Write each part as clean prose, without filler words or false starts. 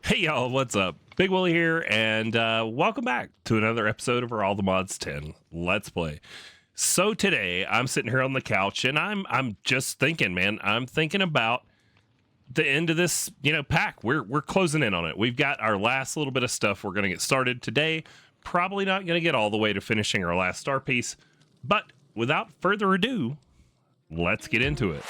Hey y'all, what's up? Big Willie here, and welcome back to another episode of our All the Mods 10 Let's Play. So today, I'm sitting here on the couch, and I'm just thinking, man. I'm thinking about the end of this, pack. We're closing in on it. We've got our last little bit of stuff we're gonna get started today. Probably not gonna get all the way to finishing our last star piece, but without further ado, let's get into it.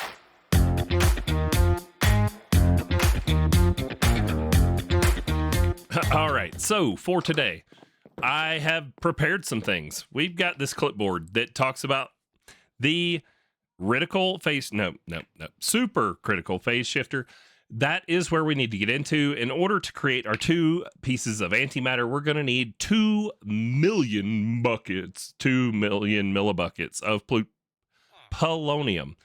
All right, so for today, I have prepared some things. We've got this clipboard that talks about the supercritical phase shifter. That is where we need to get into. In order to create our two pieces of antimatter, we're going to need 2 million buckets, 2 million millibuckets of polonium.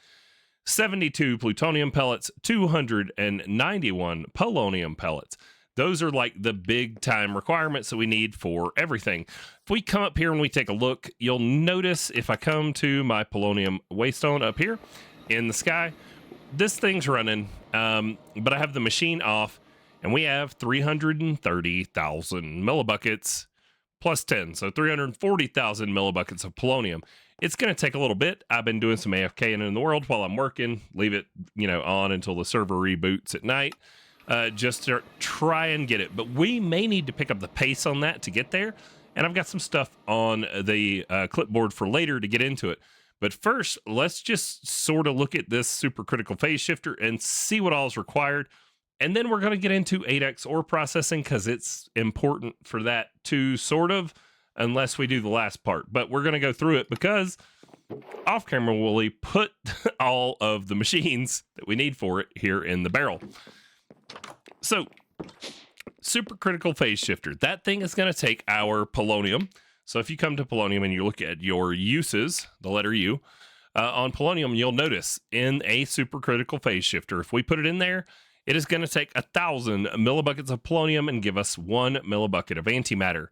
72 plutonium pellets, 291 polonium pellets. Those are like the big time requirements that we need for everything. If we come up here and we take a look, you'll notice if I come to my polonium waystone up here in the sky, this thing's running, but I have the machine off and we have 330,000 millibuckets plus 10. So 340,000 millibuckets of polonium. It's going to take a little bit. I've been doing some AFK in the world while I'm working, leave it, on until the server reboots at night. Just to try and get it, but we may need to pick up the pace on that to get there, and I've got some stuff on the clipboard for later to get into it. But first, let's just sort of look at this supercritical phase shifter and see what all is required, and then we're going to get into 8x ore processing because it's important for that too, sort of, unless we do the last part. But we're going to go through it because off camera Willie put all of the machines that we need for it here in the barrel. So, supercritical phase shifter. That thing is going to take our polonium. So if you come to polonium and you look at your uses, the letter U, on polonium, you'll notice in a supercritical phase shifter, if we put it in there, it is going to take 1,000 millibuckets of polonium and give us 1 millibucket of antimatter.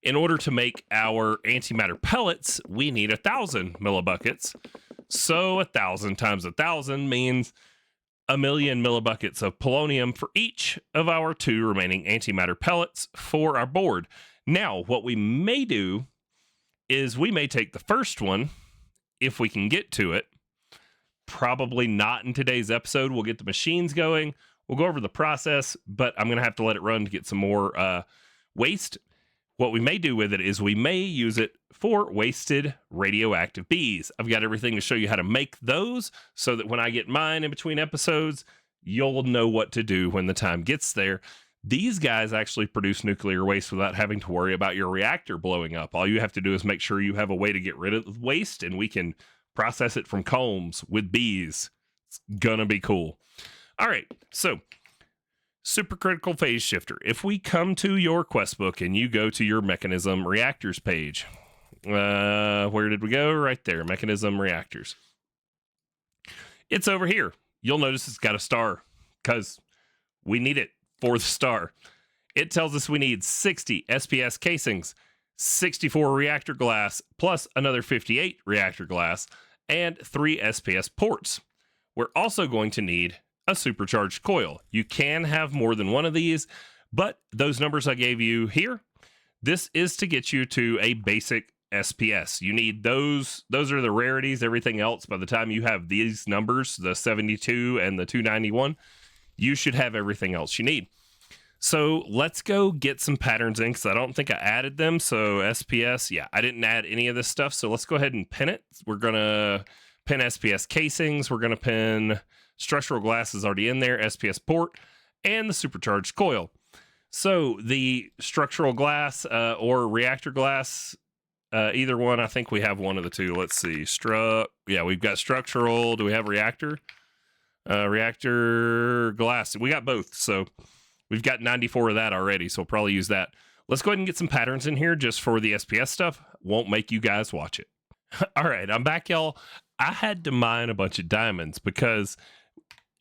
In order to make our antimatter pellets, we need 1,000 millibuckets. So 1,000 times 1,000 means 1 million millibuckets of polonium for each of our 2 remaining antimatter pellets for our board. Now, what we may do is we may take the first one, if we can get to it. Probably not in today's episode. We'll get the machines going. We'll go over the process, but I'm going to have to let it run to get some more waste. What we may do with it is we may use it for wasted radioactive bees. I've got everything to show you how to make those so that when I get mine in between episodes, you'll know what to do when the time gets there. These guys actually produce nuclear waste without having to worry about your reactor blowing up. All you have to do is make sure you have a way to get rid of the waste, and we can process it from combs with bees. It's gonna be cool. All right, so supercritical phase shifter. If we come to your quest book and you go to your mechanism reactors page, where did we go? Right there, mechanism reactors. It's over here. You'll notice it's got a star because we need it for the star. It tells us we need 60 SPS casings, 64 reactor glass, plus another 58 reactor glass, and 3 SPS ports. We're also going to need a supercharged coil. You can have more than one of these, but those numbers I gave you here, this is to get you to a basic SPS. You need those are the rarities. Everything else, by the time you have these numbers, the 72 and the 291, you should have everything else you need. So let's go get some patterns in because I don't think I added them. So SPS, yeah, I didn't add any of this stuff. So let's go ahead and pin it. We're going to pin SPS casings. We're going to pin structural glass is already in there, SPS port, and the supercharged coil. So the structural glass or reactor glass, either one, I think we have one of the two. Let's see. Yeah, we've got structural. Do we have reactor? Reactor glass. We got both. So we've got 94 of that already. So we'll probably use that. Let's go ahead and get some patterns in here just for the SPS stuff. Won't make you guys watch it. All right, I'm back, y'all. I had to mine a bunch of diamonds because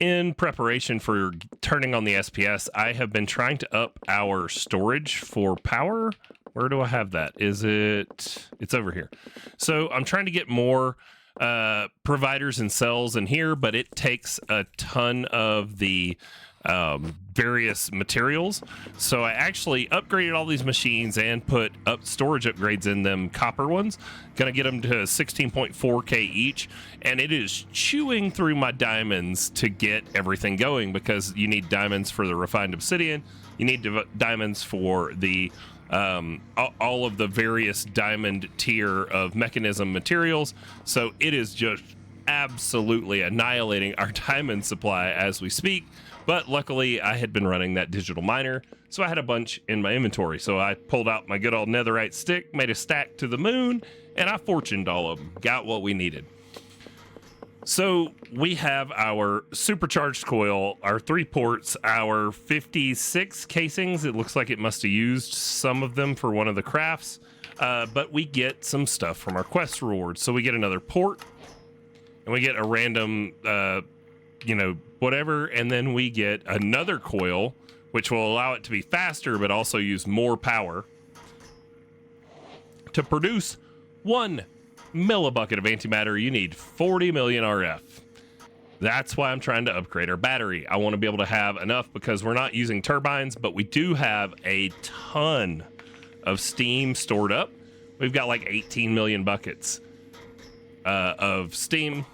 in preparation for turning on the SPS, I have been trying to up our storage for power. Where do I have that? It's over here. So I'm trying to get more providers and cells in here, but it takes a ton of the various materials. So I actually upgraded all these machines and put up storage upgrades in them, copper ones. Gonna get them to 16.4K each, and it is chewing through my diamonds to get everything going, because you need diamonds for the refined obsidian, you need diamonds for the all of the various diamond tier of mechanism materials. So it is just absolutely annihilating our diamond supply as we speak. But luckily I had been running that digital miner, so I had a bunch in my inventory. So I pulled out my good old netherite stick, made a stack to the moon, and I fortuned all of them, got what we needed. So we have our supercharged coil, our 3 ports, our 56 casings. It looks like it must have used some of them for one of the crafts, but we get some stuff from our quest rewards. So we get another port, and we get a random, whatever, and then we get another coil, which will allow it to be faster, but also use more power to produce 1 millibucket of antimatter. You need 40 million RF. That's why I'm trying to upgrade our battery. I want to be able to have enough, because we're not using turbines, but we do have a ton of steam stored up. We've got like 18 million buckets of steam.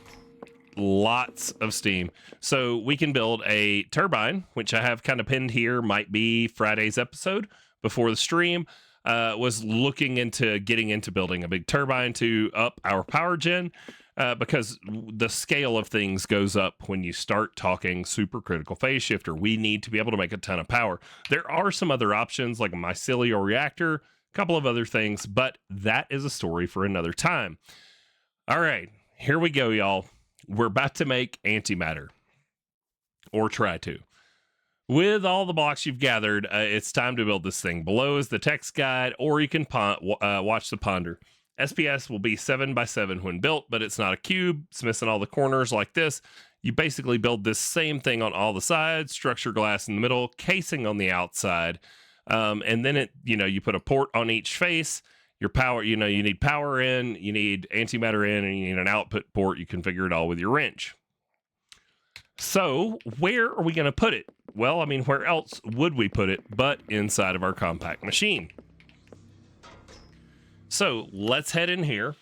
Lots of steam. So we can build a turbine, which I have kind of pinned here, might be Friday's episode before the stream. Was looking into getting into building a big turbine to up our power gen, because the scale of things goes up when you start talking supercritical phase shifter. We need to be able to make a ton of power. There are some other options like a mycelial reactor, a couple of other things, but that is a story for another time. All right, here we go, y'all. We're about to make antimatter, or try to. With all the blocks you've gathered, it's time to build this thing. Below is the text guide, or you can watch the ponder. SPS will be 7 by 7 when built, but it's not a cube. It's missing all the corners like this. You basically build this same thing on all the sides, structure glass in the middle, casing on the outside, and then you put a port on each face. Your power, you need power in, you need antimatter in, and you need an output port. You configure it all with your wrench. So where are we going to put it? Well, I mean, where else would we put it but inside of our compact machine? So let's head in here.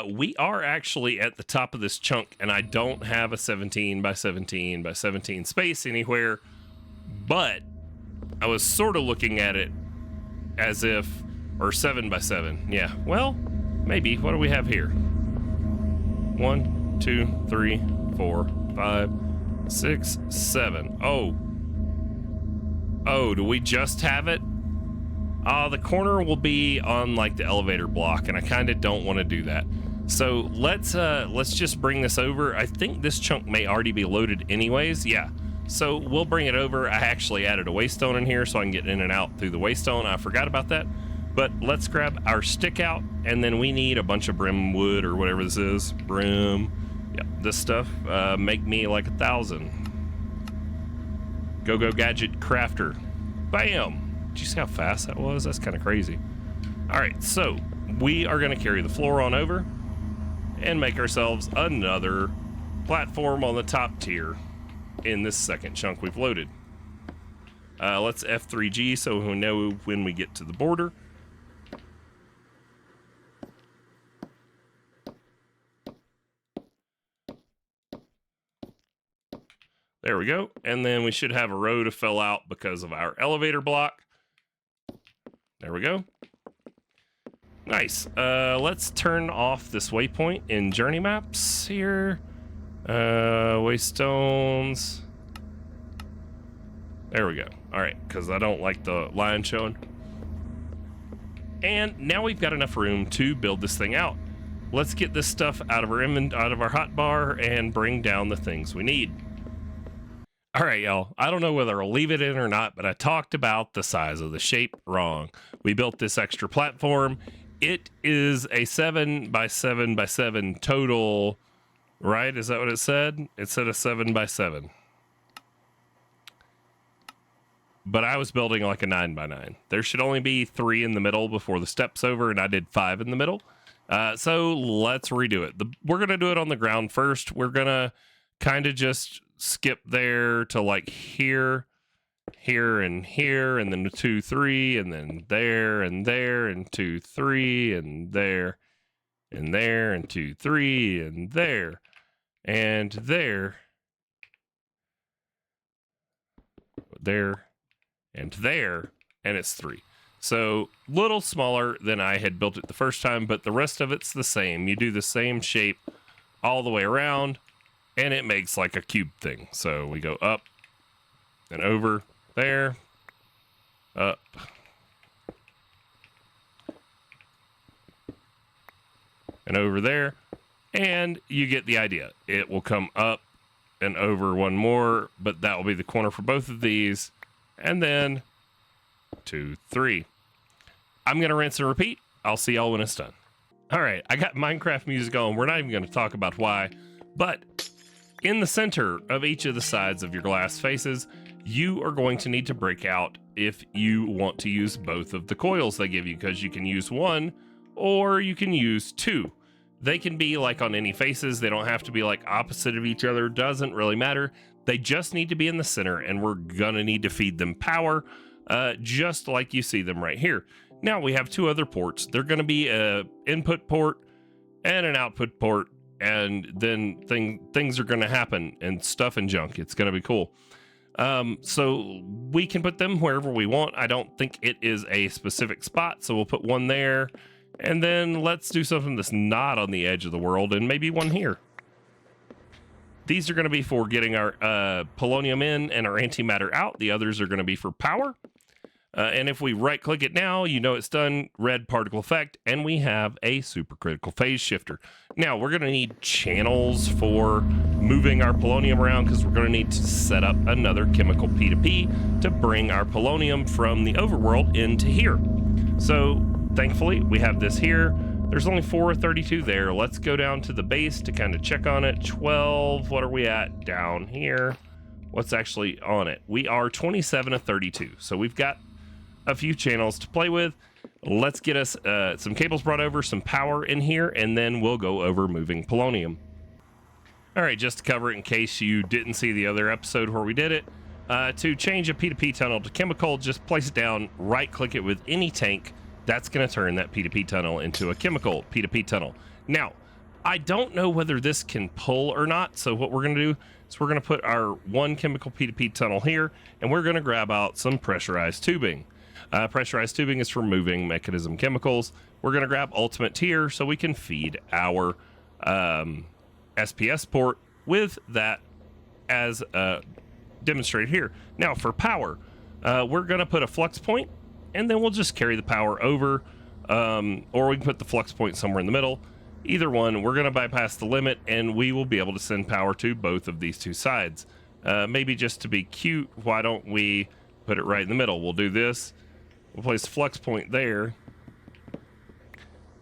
We are actually at the top of this chunk, and I don't have a 17 by 17 by 17 space anywhere, but I was sort of looking at it as if, or 7 by 7. Yeah, well, maybe. What do we have here? 1, 2, 3, 4, 5, 6, 7. Oh, do we just have it? The corner will be on like the elevator block, and I kind of don't want to do that. So let's just bring this over. I think this chunk may already be loaded anyways. Yeah. So we'll bring it over. I actually added a waystone in here so I can get in and out through the waystone. I forgot about that. But let's grab our stick out, and then we need a bunch of brim wood or whatever this is. Brim. Yep, this stuff. Make me like 1,000. Go gadget crafter. Bam! Did you see how fast that was? That's kind of crazy. All right, so we are going to carry the floor on over and make ourselves another platform on the top tier in this second chunk we've loaded. Let's F3G so we know when we get to the border. There we go. And then we should have a row to fill out because of our elevator block. There we go. Nice. Let's turn off this waypoint in journey maps here. Waystones. There we go. All right, because I don't like the line showing. And now we've got enough room to build this thing out. Let's get this stuff out of our hotbar and bring down the things we need. All right, y'all, I don't know whether I'll leave it in or not, but I talked about the size of the shape wrong. We built this extra platform. It is a 7 by 7 by 7 total, right? Is that what it said? It said a 7 by 7. But I was building like a 9 by 9. There should only be 3 in the middle before the steps over, and I did 5 in the middle. So let's redo it. We're going to do it on the ground first. We're going to kind of just skip there to like here, here, and here, and then 2, 3, and then there, and there, and 2, 3, and there, and there, and 2, 3, and there, and there, there, and there, and it's 3. So little smaller than I had built it the first time, but the rest of it's the same. You do the same shape all the way around, and it makes like a cube thing. So we go up and over there, up, and over there, and you get the idea. It will come up and over one more, but that will be the corner for both of these, and then 2, 3. I'm going to rinse and repeat. I'll see y'all when it's done. All right, I got Minecraft music on. We're not even going to talk about why, but in the center of each of the sides of your glass faces, you are going to need to break out if you want to use both of the coils they give you, because you can use one or you can use 2. They can be like on any faces. They don't have to be like opposite of each other. Doesn't really matter. They just need to be in the center, and we're going to need to feed them power, just like you see them right here. Now we have 2 other ports. They're going to be an input port and an output port, and then things are going to happen and stuff and junk. It's going to be cool. So we can put them wherever we want. I don't think it is a specific spot, so we'll put one there, and then let's do something that's not on the edge of the world, and maybe one here. These are going to be for getting our polonium in and our antimatter out. The others are going to be for power. And if we right click it now, you know it's done, red particle effect, and we have a supercritical phase shifter. Now we're going to need channels for moving our polonium around, because we're going to need to set up another chemical P2P to bring our polonium from the overworld into here. So thankfully we have this here. There's only 432 there. Let's go down to the base to kind of check on it. 12, what are we at down here? What's actually on it? We are 27 of 32. So we've got a few channels to play with. Let's get us some cables brought over, some power in here, and then we'll go over moving polonium. All right, just to cover it in case you didn't see the other episode where we did it, to change a P2P tunnel to chemical, just place it down, right click it with any tank. That's going to turn that P2P tunnel into a chemical P2P tunnel. Now, I don't know whether this can pull or not, so what we're going to do is we're going to put our one chemical P2P tunnel here, and we're going to grab out some pressurized tubing. Pressurized tubing is for moving mechanism chemicals. We're going to grab ultimate tier so we can feed our SPS port with that as demonstrated here. Now for power, we're going to put a flux point, and then we'll just carry the power over, or we can put the flux point somewhere in the middle. Either one, we're going to bypass the limit, and we will be able to send power to both of these 2 sides. Maybe just to be cute, why don't we put it right in the middle? We'll do this. We'll place a flux point there.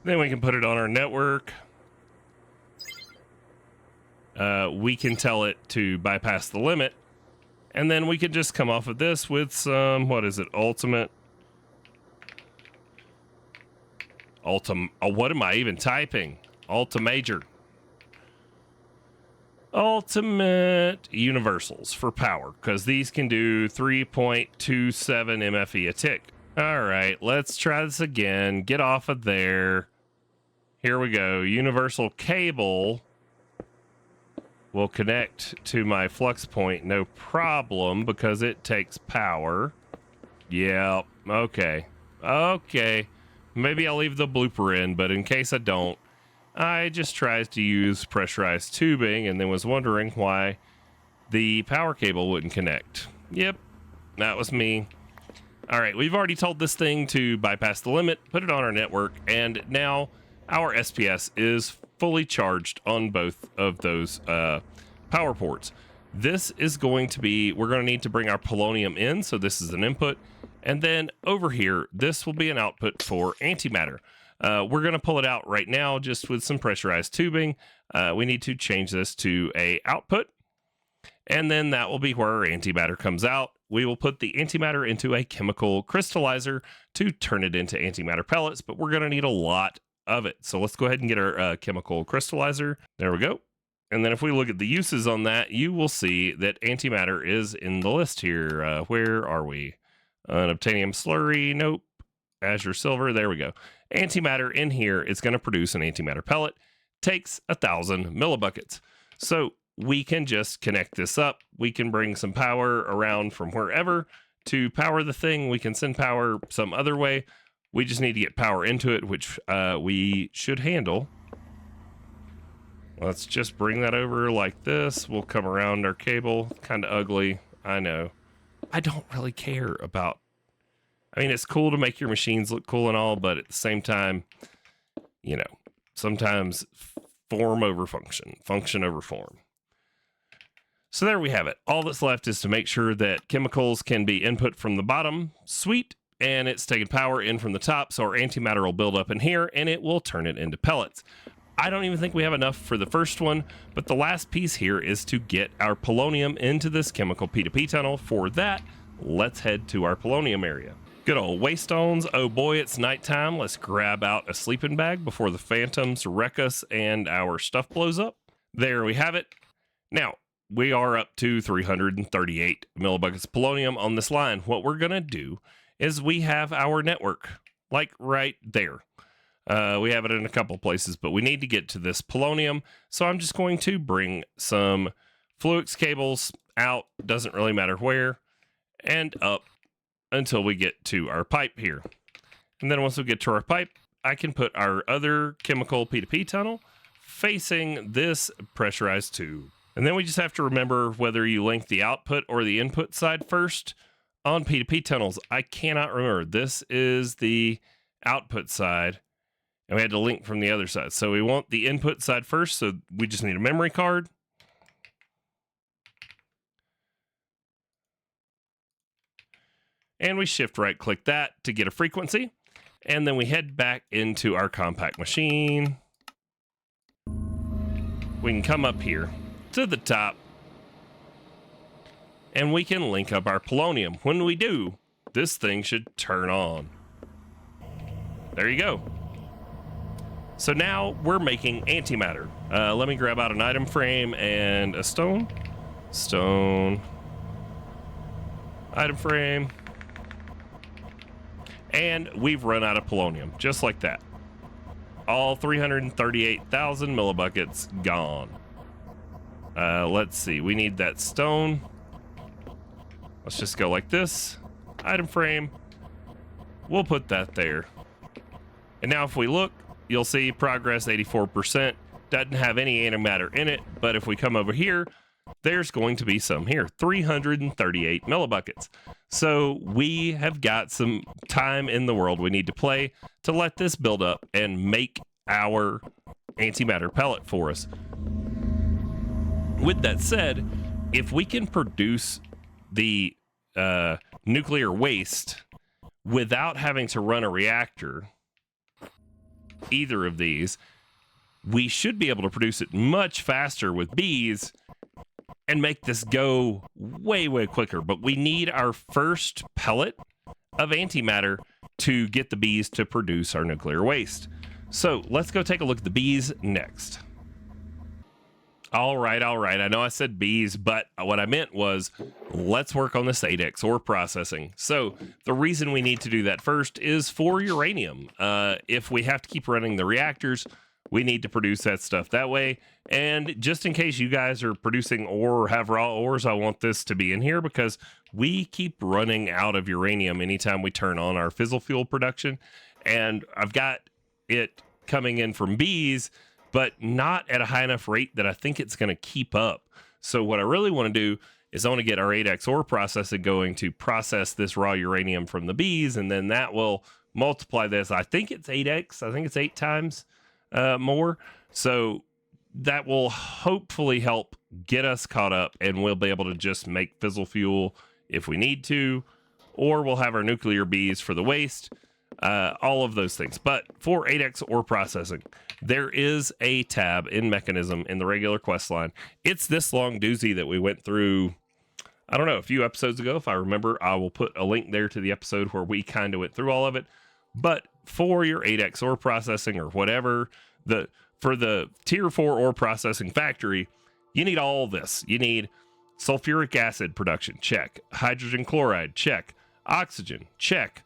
Then we can put it on our network. We can tell it to bypass the limit. And then we could just come off of this with some, what is it, ultimate. What am I even typing? Ultimate universals for power, because these can do 3.27 MFE a tick. All right, let's try this again. Get off of there. Here we go. Universal cable will connect to my flux point, no problem, because it takes power. Yeah, okay. Maybe I'll leave the blooper in, but in case I don't, I just tried to use pressurized tubing and then was wondering why the power cable wouldn't connect. Yep, that was me. All right, we've already told this thing to bypass the limit, put it on our network, and now our SPS is fully charged on both of those power ports. This is going to be, we're going to need to bring our polonium in, so this is an input. And then over here, this will be an output for antimatter. We're going to pull it out right now just with some pressurized tubing. We need to change this to a output, and then that will be where our antimatter comes out. We will put the antimatter into a chemical crystallizer to turn it into antimatter pellets, but we're going to need a lot of it. So let's go ahead and get our chemical crystallizer. There we go. And then if we look at the uses on that, you will see that antimatter is in the list here. Where are we? Unobtainium slurry. Nope. Azure silver. There we go. Antimatter in here is going to produce an antimatter pellet. Takes 1,000 millibuckets. So we can just connect this up. We can bring some power around from wherever to power the thing. We can send power some other way. We just need to get power into it, which we should handle. Let's just bring that over like this. We'll come around our cable. Kind of ugly, I know. I don't really care about... I mean, it's cool to make your machines look cool and all, but at the same time, you know, sometimes form over function, function over form. So there we have it. All that's left is to make sure that chemicals can be input from the bottom. Sweet. And it's taking power in from the top, so our antimatter will build up in here, and it will turn it into pellets. I don't even think we have enough for the first one, but the last piece here is to get our polonium into this chemical P2P tunnel. For that, let's head to our polonium area. Good old waste stones. Oh boy, it's nighttime. Let's grab out a sleeping bag before the phantoms wreck us and our stuff blows up. There we have it. Now, we are up to 338 millibuckets of polonium on this line. What we're going to do is we have our network, like right there. We have it in a couple places, but we need to get to this polonium. So I'm just going to bring some Fluix cables out, doesn't really matter where, and up until we get to our pipe here. And then once we get to our pipe, I can put our other chemical P2P tunnel facing this pressurized tube. And then we just have to remember whether you link the output or the input side first. On P2P tunnels, I cannot remember. This is the output side, and we had to link from the other side. So we want the input side first, so we just need a memory card. And we shift right click that to get a frequency. And then we head back into our compact machine. We can come up here to the top, and we can link up our polonium. When we do, this thing should turn on. There you go. So now we're making antimatter. Let me grab out an item frame and a stone. Stone. Item frame. And we've run out of polonium, just like that. All 338,000 millibuckets gone. Let's see, we need that stone. Let's just go like this. Item frame. We'll put that there. And now if we look, you'll see progress 84%. Doesn't have any antimatter in it, but if we come over here, there's going to be some here. 338 millibuckets. So we have got some time in the world we need to play to let this build up and make our antimatter pellet for us. With that said, if we can produce the nuclear waste without having to run a reactor, either of these, we should be able to produce it much faster with bees and make this go way, way quicker. But we need our first pellet of antimatter to get the bees to produce our nuclear waste. So let's go take a look at the bees next. All right. I know I said bees, but what I meant was let's work on this 8x ore processing. So the reason we need to do that first is for uranium. If we have to keep running the reactors, we need to produce that stuff that way. And just in case you guys are producing ore or have raw ores, I want this to be in here because we keep running out of uranium anytime we turn on our fissile fuel production. And I've got it coming in from bees, but not at a high enough rate that I think it's going to keep up. So what I really want to do is I want to get our 8x ore processing going to process this raw uranium from the bees, and then that will multiply this. I think it's 8x. I think it's 8 times more. So that will hopefully help get us caught up, and we'll be able to just make fissile fuel if we need to, or we'll have our nuclear bees for the waste. All of those things. But for 8x ore processing, there is a tab in mechanism in the regular quest line. It's this long doozy that we went through, I don't know, a few episodes ago. If I remember, I will put a link there to the episode where we kind of went through all of it. But for your 8x ore processing or whatever, for the tier 4 ore processing factory, You need all this. You need sulfuric acid production, check. Hydrogen chloride, check. Oxygen, check.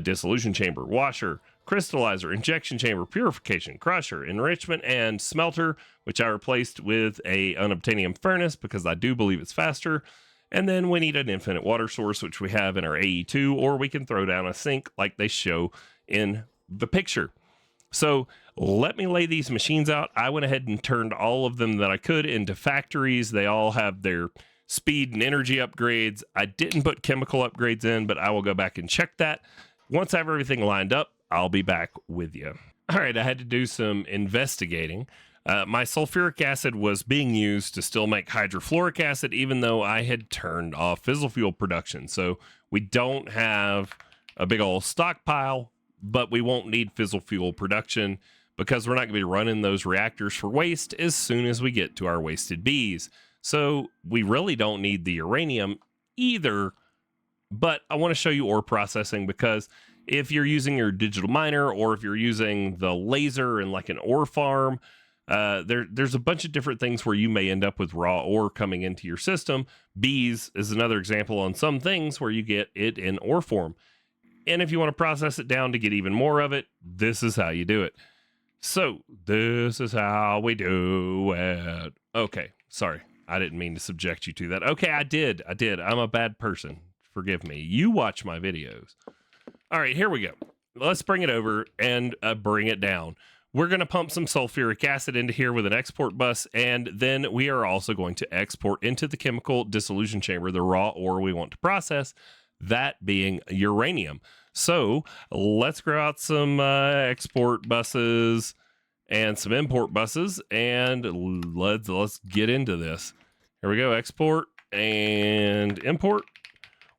Dissolution chamber, washer, crystallizer, injection chamber, purification, crusher, enrichment, and smelter, which I replaced with a unobtainium furnace because I do believe it's faster. And then we need an infinite water source, which we have in our AE2, or we can throw down a sink like they show in the picture. So let me lay these machines out. I went ahead and turned all of them that I could into factories. They all have their speed and energy upgrades. I didn't put chemical upgrades in, but I will go back and check that. Once I have everything lined up, I'll be back with you. All right, I had to do some investigating. My sulfuric acid was being used to still make hydrofluoric acid, even though I had turned off fissile fuel production. So we don't have a big old stockpile, but we won't need fissile fuel production because we're not going to be running those reactors for waste as soon as we get to our wasted bees. So we really don't need the uranium either, but I want to show you ore processing because if you're using your digital miner or if you're using the laser in like an ore farm, there's a bunch of different things where you may end up with raw ore coming into your system. Bees is another example on some things where you get it in ore form. And if you want to process it down to get even more of it, this is how you do it. So this is how we do it. Okay, sorry. I didn't mean to subject you to that. Okay, I did. I'm a bad person. Forgive me. You watch my videos. All right, here we go. Let's bring it over and bring it down. We're going to pump some sulfuric acid into here with an export bus, and then we are also going to export into the chemical dissolution chamber the raw ore we want to process, that being uranium. So let's grow out some export buses and some import buses, and let's get into this. Here we go, export and import.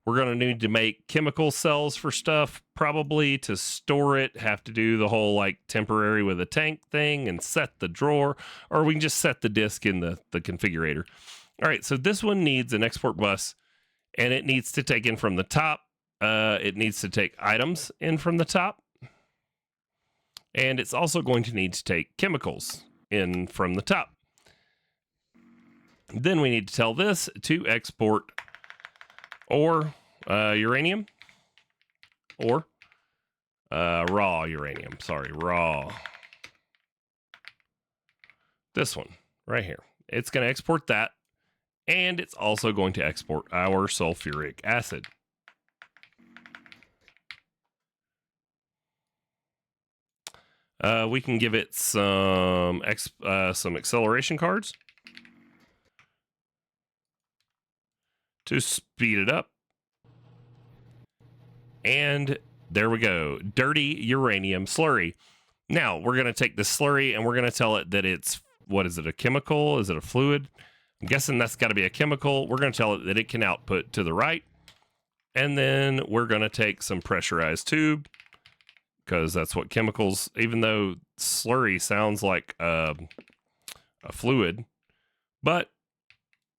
We're going to need to make chemical cells for stuff, probably to store it, have to do the whole like temporary with a tank thing and set the drawer, or we can just set the disk in the configurator. All right, so this one needs an export bus, and it needs to take in from the top. It needs to take items in from the top. And it's also going to need to take chemicals in from the top. Then we need to tell this to export or uranium or raw uranium. Sorry, raw. This one right here. It's going to export that, and it's also going to export our sulfuric acid. We can give it some acceleration cards to speed it up. And there we go. Dirty uranium slurry. Now we're going to take this slurry and we're going to tell it that it's, what is it, a chemical? Is it a fluid? I'm guessing that's got to be a chemical. We're going to tell it that it can output to the right. And then we're going to take some pressurized tube, because that's what chemicals, even though slurry sounds like a fluid, but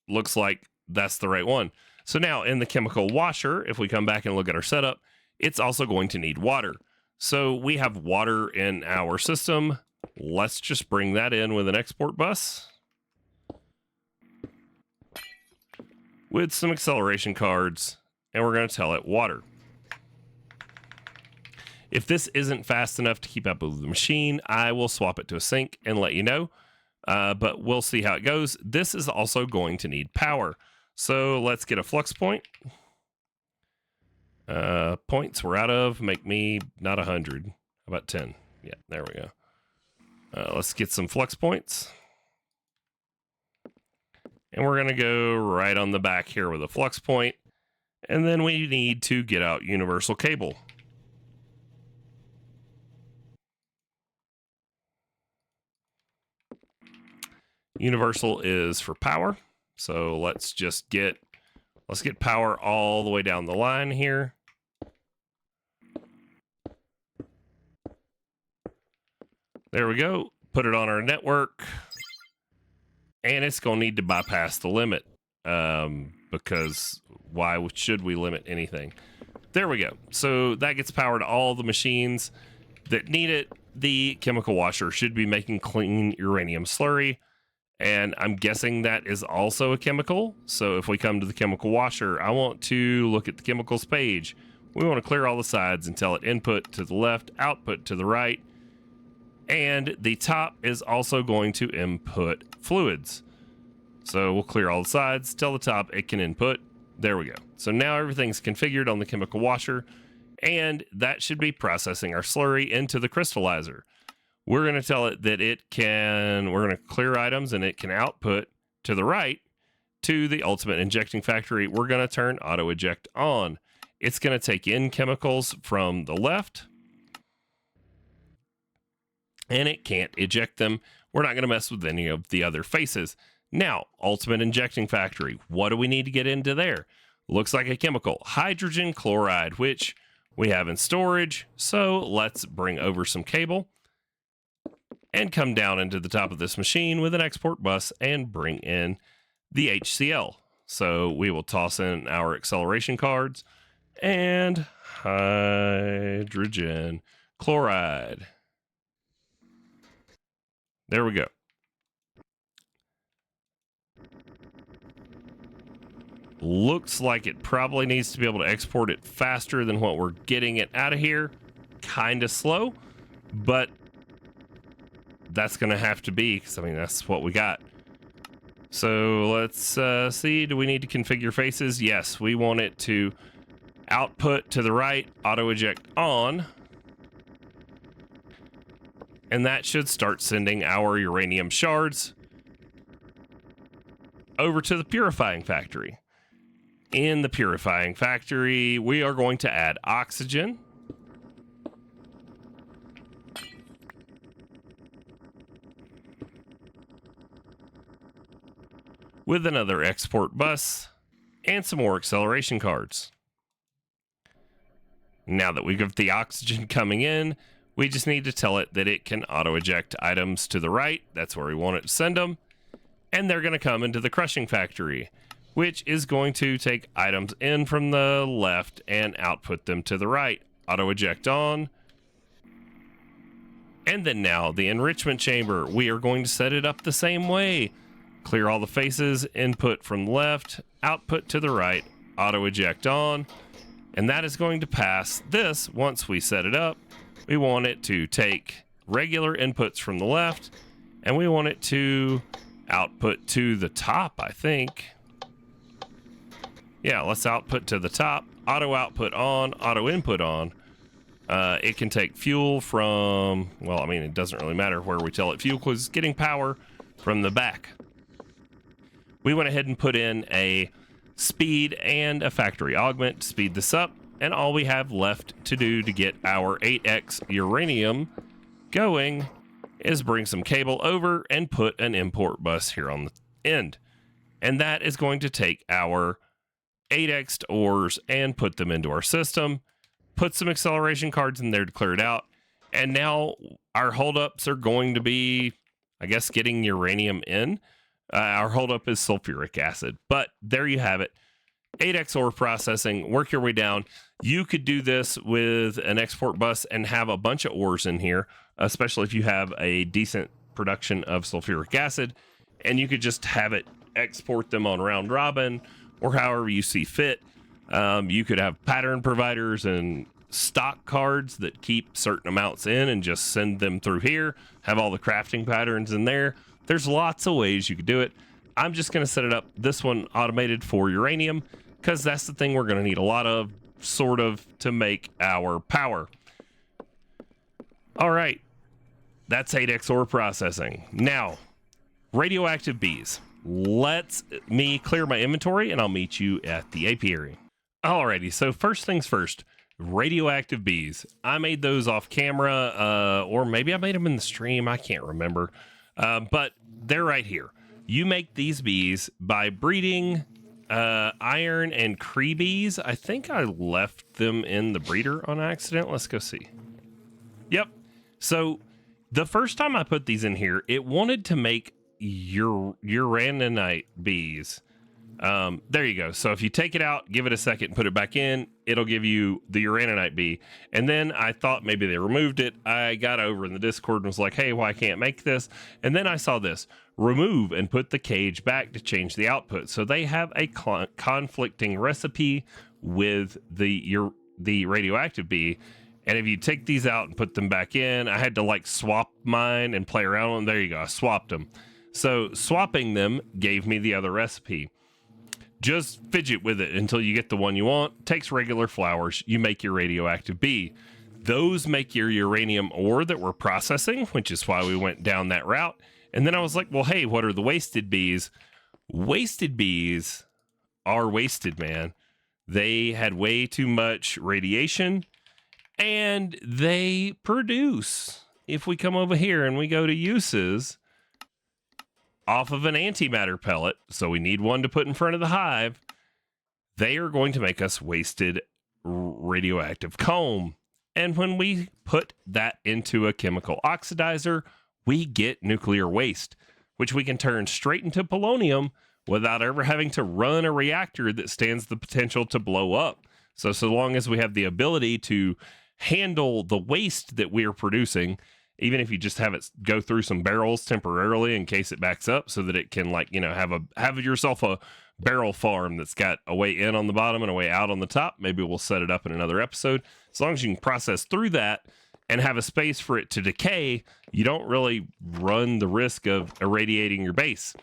looks like that's the right one. So now in the chemical washer, if we come back and look at our setup, it's also going to need water. So we have water in our system. Let's just bring that in with an export bus with some acceleration cards, and we're going to tell it water. If this isn't fast enough to keep up with the machine, I will swap it to a sink and let you know, but we'll see how it goes. This is also going to need power. So let's get a flux point. Points we're out of, make me not 100. How about 10? Yeah, there we go. Let's get some flux points. And we're going to go right on the back here with a flux point. And then we need to get out universal cable. Universal is for power. So let's get power all the way down the line here. There we go. Put it on our network. And it's going to need to bypass the limit. Because why should we limit anything? There we go. So that gets power to all the machines that need it. The chemical washer should be making clean uranium slurry. And I'm guessing that is also a chemical. So if we come to the chemical washer, I want to look at the chemicals page. We want to clear all the sides and tell it input to the left, output to the right. And the top is also going to input fluids. So we'll clear all the sides, tell the top it can input. There we go. So now everything's configured on the chemical washer, and that should be processing our slurry into the crystallizer. We're going to tell it that we're going to clear items and it can output to the right to the ultimate injecting factory. We're going to turn auto eject on. It's going to take in chemicals from the left and it can't eject them. We're not going to mess with any of the other faces. Now, ultimate injecting factory. What do we need to get into there? Looks like a chemical, hydrogen chloride, which we have in storage. So let's bring over some cable and come down into the top of this machine with an export bus and bring in the HCl. So we will toss in our acceleration cards and hydrogen chloride. There we go. Looks like it probably needs to be able to export it faster than what we're getting it out of here. Kind of slow, but that's going to have to be, because I mean, that's what we got. So let's see. Do we need to configure faces? Yes, we want it to output to the right, auto eject on. And that should start sending our uranium shards over to the purifying factory. In the purifying factory, we are going to add oxygen. With another export bus and some more acceleration cards. Now that we've got the oxygen coming in, we just need to tell it that it can auto eject items to the right. That's where we want it to send them. And they're going to come into the crushing factory, which is going to take items in from the left and output them to the right. Auto eject on. And then now the enrichment chamber, we are going to set it up the same way. Clear all the faces, input from the left, output to the right, auto eject on. And that is going to pass this. Once we set it up, we want it to take regular inputs from the left and we want it to output to the top, I think. Yeah, let's output to the top, auto output on, auto input on. It can take fuel from, well, I mean, it doesn't really matter where we tell it fuel because it's getting power from the back. We went ahead and put in a speed and a factory augment to speed this up. And all we have left to do to get our 8x uranium going is bring some cable over and put an import bus here on the end. And that is going to take our 8x ores and put them into our system, put some acceleration cards in there to clear it out. And now our holdups are going to be, I guess, getting uranium in. Our holdup is sulfuric acid, but there you have it. 8x ore processing, work your way down. You could do this with an export bus and have a bunch of ores in here, especially if you have a decent production of sulfuric acid, and you could just have it export them on round robin or however you see fit. You could have pattern providers and stock cards that keep certain amounts in and just send them through here, have all the crafting patterns in there. There's lots of ways you could do it. I'm just going to set it up, this one automated for uranium, because that's the thing we're going to need a lot of, sort of, to make our power. All right, that's 8x ore processing. Now, radioactive bees. Let me clear my inventory and I'll meet you at the apiary. Alrighty, so first things first, radioactive bees. I made those off camera, or maybe I made them in the stream, I can't remember. But they're right here. You make these bees by breeding iron and Cree bees. I think I left them in the breeder on accident. Let's go see. Yep. So the first time I put these in here, it wanted to make uraninite bees. There you go. So if you take it out, give it a second, and put it back in, it'll give you the uraninite bee. And then I thought maybe they removed it. I got over in the Discord and was like, hey, why can't make this? And then I saw this: remove and put the cage back to change the output. So they have a conflicting recipe with the radioactive bee. And if you take these out and put them back in, I had to like swap mine and play around with them. There you go. I swapped them. So swapping them gave me the other recipe. Just fidget with it until you get the one you want. Takes regular flowers. You make your radioactive bee. Those make your uranium ore that we're processing, which is why we went down that route. And then I was like, well, hey, what are the wasted bees? Wasted bees are wasted, man. They had way too much radiation, and they produce. If we come over here and we go to uses, off of an antimatter pellet, so we need one to put in front of the hive, they are going to make us wasted radioactive comb. And when we put that into a chemical oxidizer, we get nuclear waste, which we can turn straight into polonium without ever having to run a reactor that stands the potential to blow up. So long as we have the ability to handle the waste that we are producing, even if you just have it go through some barrels temporarily in case it backs up, so that it can, like, you know, have yourself a barrel farm that's got a way in on the bottom and a way out on the top. Maybe we'll set it up in another episode. As long as you can process through that and have a space for it to decay, you don't really run the risk of irradiating your base.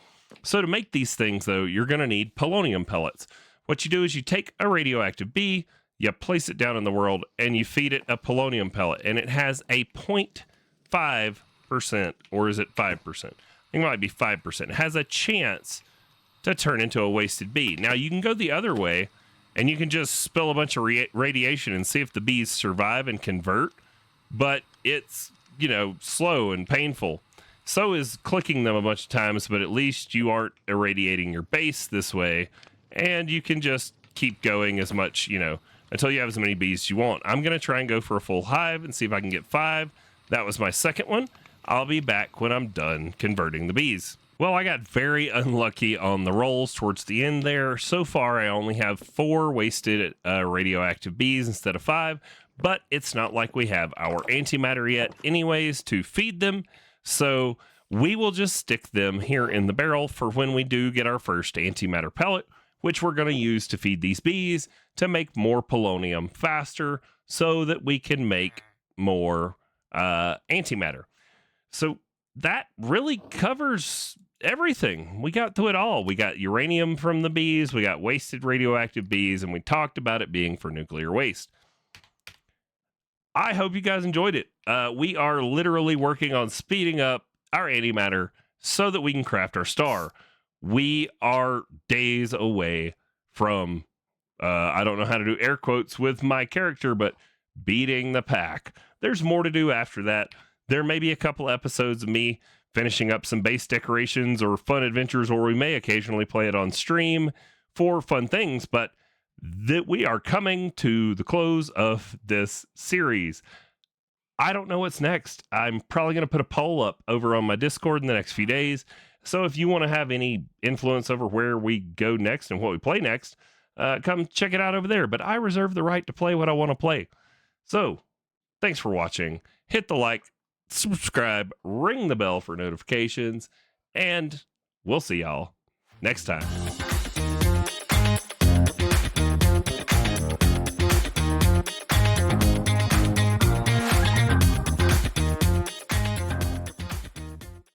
So to make these things, though, you're going to need polonium pellets. What you do is you take a radioactive bee, you place it down in the world, and you feed it a polonium pellet, and it has a 0.5%, or is it 5%? I think it might be 5%. It has a chance to turn into a wasted bee. Now, you can go the other way, and you can just spill a bunch of radiation and see if the bees survive and convert, but it's, you know, slow and painful. So is clicking them a bunch of times, but at least you aren't irradiating your base this way, and you can just keep going as much, you know, until you have as many bees as you want. I'm going to try and go for a full hive and see if I can get 5. That was my second one. I'll be back when I'm done converting the bees. Well, I got very unlucky on the rolls towards the end there. So far, I only have 4 wasted radioactive bees instead of 5, but it's not like we have our antimatter yet anyways to feed them. So we will just stick them here in the barrel for when we do get our first antimatter pellet, which we're going to use to feed these bees to make more polonium faster so that we can make more antimatter. So that really covers everything. We got through it all. We got uranium from the bees, we got wasted radioactive bees, and we talked about it being for nuclear waste. I hope you guys enjoyed it. We are literally working on speeding up our antimatter so that we can craft our star. We are days away from, I don't know how to do air quotes with my character, but beating the pack. There's more to do after that. There may be a couple episodes of me finishing up some base decorations or fun adventures, or we may occasionally play it on stream for fun things, but that we are coming to the close of this series. I don't know what's next. I'm probably going to put a poll up over on my Discord in the next few days. So if you want to have any influence over where we go next and what we play next, come check it out over there. But I reserve the right to play what I want to play. So thanks for watching. Hit the like, subscribe, ring the bell for notifications, and we'll see y'all next time.